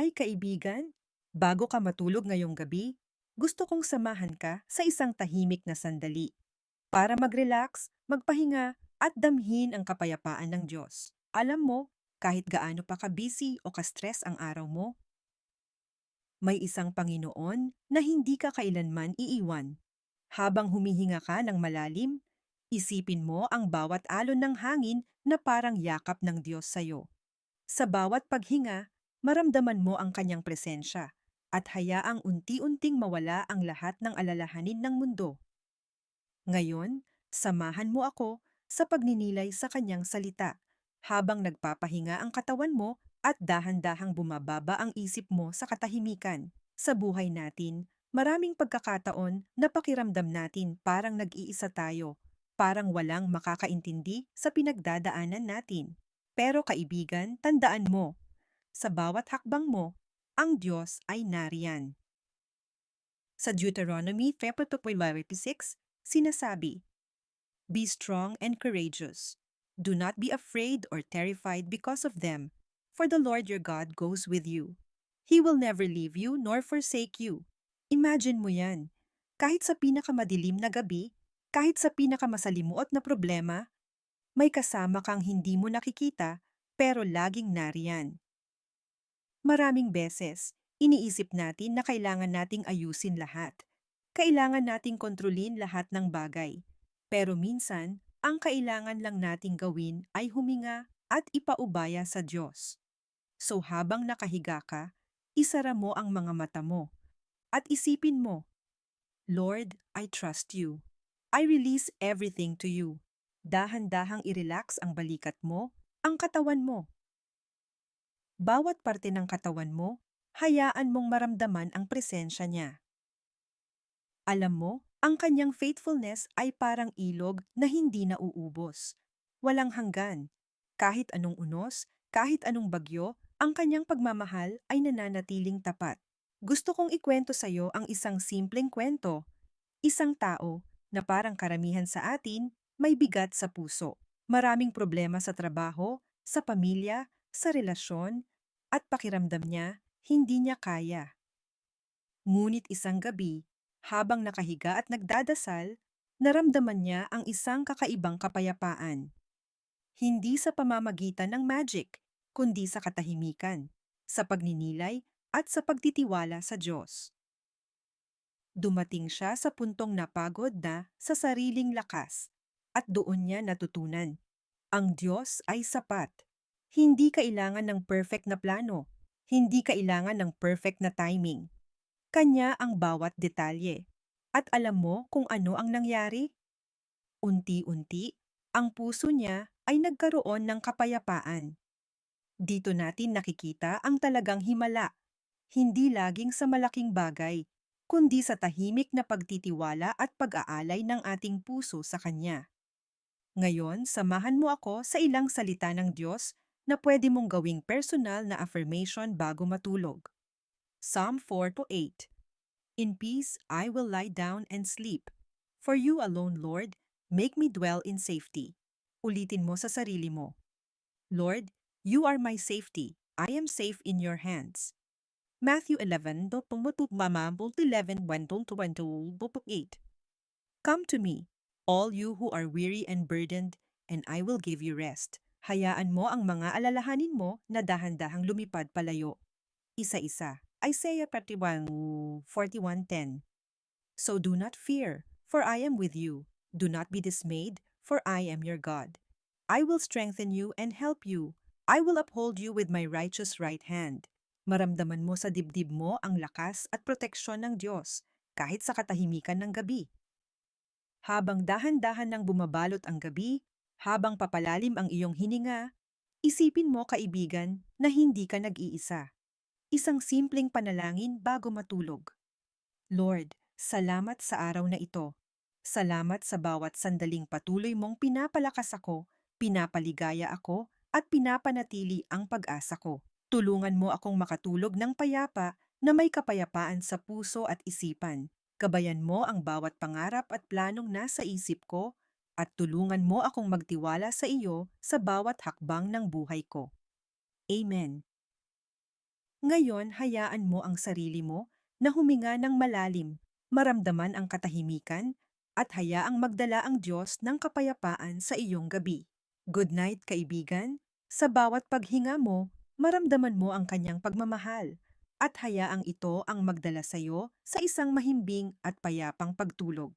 Hi kaibigan! Bago ka matulog ngayong gabi, gusto kong samahan ka sa isang tahimik na sandali para mag-relax, magpahinga at damhin ang kapayapaan ng Diyos. Alam mo, kahit gaano pa ka-busy o ka-stress ang araw mo, may isang Panginoon na hindi ka kailanman iiwan. Habang humihinga ka ng malalim, isipin mo ang bawat alon ng hangin na parang yakap ng Diyos sa'yo. Sa bawat paghinga, maramdaman mo ang kanyang presensya at hayaang unti-unting mawala ang lahat ng alalahanin ng mundo. Ngayon, samahan mo ako sa pagninilay sa kanyang salita habang nagpapahinga ang katawan mo at dahan-dahang bumababa ang isip mo sa katahimikan. Sa buhay natin, maraming pagkakataon na pakiramdam natin parang nag-iisa tayo, parang walang makakaintindi sa pinagdadaanan natin. Pero kaibigan, tandaan mo, sa bawat hakbang mo, ang Diyos ay nariyan. Sa Deuteronomy 26, sinasabi, "Be strong and courageous. Do not be afraid or terrified because of them, for the Lord your God goes with you. He will never leave you nor forsake you." Imagine mo yan. Kahit sa pinakamadilim na gabi, kahit sa pinakamasalimuot na problema, may kasama kang hindi mo nakikita pero laging nariyan. Maraming beses, iniisip natin na kailangan nating ayusin lahat. Kailangan nating kontrolin lahat ng bagay. Pero minsan, ang kailangan lang nating gawin ay huminga at ipaubaya sa Diyos. So habang nakahiga ka, isara mo ang mga mata mo at isipin mo, "Lord, I trust you. I release everything to you." Dahan-dahang i-relax ang balikat mo, ang katawan mo. Bawat parte ng katawan mo, hayaan mong maramdaman ang presensya niya. Alam mo, ang kanyang faithfulness ay parang ilog na hindi nauubos. Walang hanggan. Kahit anong unos, kahit anong bagyo, ang kanyang pagmamahal ay nananatiling tapat. Gusto kong ikwento sa iyo ang isang simpleng kwento. Isang tao na parang karamihan sa atin, may bigat sa puso. Maraming problema sa trabaho, sa pamilya, sa relasyon, at pakiramdam niya, hindi niya kaya. Ngunit isang gabi, habang nakahiga at nagdadasal, naramdaman niya ang isang kakaibang kapayapaan. Hindi sa pamamagitan ng magic, kundi sa katahimikan, sa pagninilay at sa pagtitiwala sa Diyos. Dumating siya sa puntong napagod na sa sariling lakas at doon niya natutunan. Ang Diyos ay sapat. Hindi kailangan ng perfect na plano. Hindi kailangan ng perfect na timing. Kanya ang bawat detalye. At alam mo kung ano ang nangyari? Unti-unti, ang puso niya ay nagkaroon ng kapayapaan. Dito natin nakikita ang talagang himala. Hindi laging sa malaking bagay, kundi sa tahimik na pagtitiwala at pag-aalay ng ating puso sa Kanya. Ngayon, samahan mo ako sa ilang salita ng Diyos na pwede mong gawing personal na affirmation bago matulog. Psalm 4:8. In peace I will lie down and sleep. For you alone, Lord, make me dwell in safety. Ulitin mo sa sarili mo. Lord, you are my safety. I am safe in your hands. Matthew 11, 11:1-8. Come to me, all you who are weary and burdened, and I will give you rest. Hayaan mo ang mga alalahanin mo na dahan-dahang lumipad palayo. Isa-isa. Isaiah 41:10. So do not fear, for I am with you. Do not be dismayed, for I am your God. I will strengthen you and help you. I will uphold you with my righteous right hand. Maramdaman mo sa dibdib mo ang lakas at proteksyon ng Diyos, kahit sa katahimikan ng gabi. Habang dahan-dahan nang bumabalot ang gabi, habang papalalim ang iyong hininga, isipin mo kaibigan na hindi ka nag-iisa. Isang simpleng panalangin bago matulog. Lord, salamat sa araw na ito. Salamat sa bawat sandaling patuloy mong pinapalakas ako, pinapaligaya ako, at pinapanatili ang pag-asa ko. Tulungan mo akong makatulog ng payapa na may kapayapaan sa puso at isipan. Gabayan mo ang bawat pangarap at planong nasa isip ko at tulungan mo akong magtiwala sa iyo sa bawat hakbang ng buhay ko. Amen. Ngayon, hayaan mo ang sarili mo na huminga ng malalim, maramdaman ang katahimikan, at hayaang magdala ang Diyos ng kapayapaan sa iyong gabi. Good night, kaibigan. Sa bawat paghinga mo, maramdaman mo ang kanyang pagmamahal, at hayaang ito ang magdala sa iyo sa isang mahimbing at payapang pagtulog.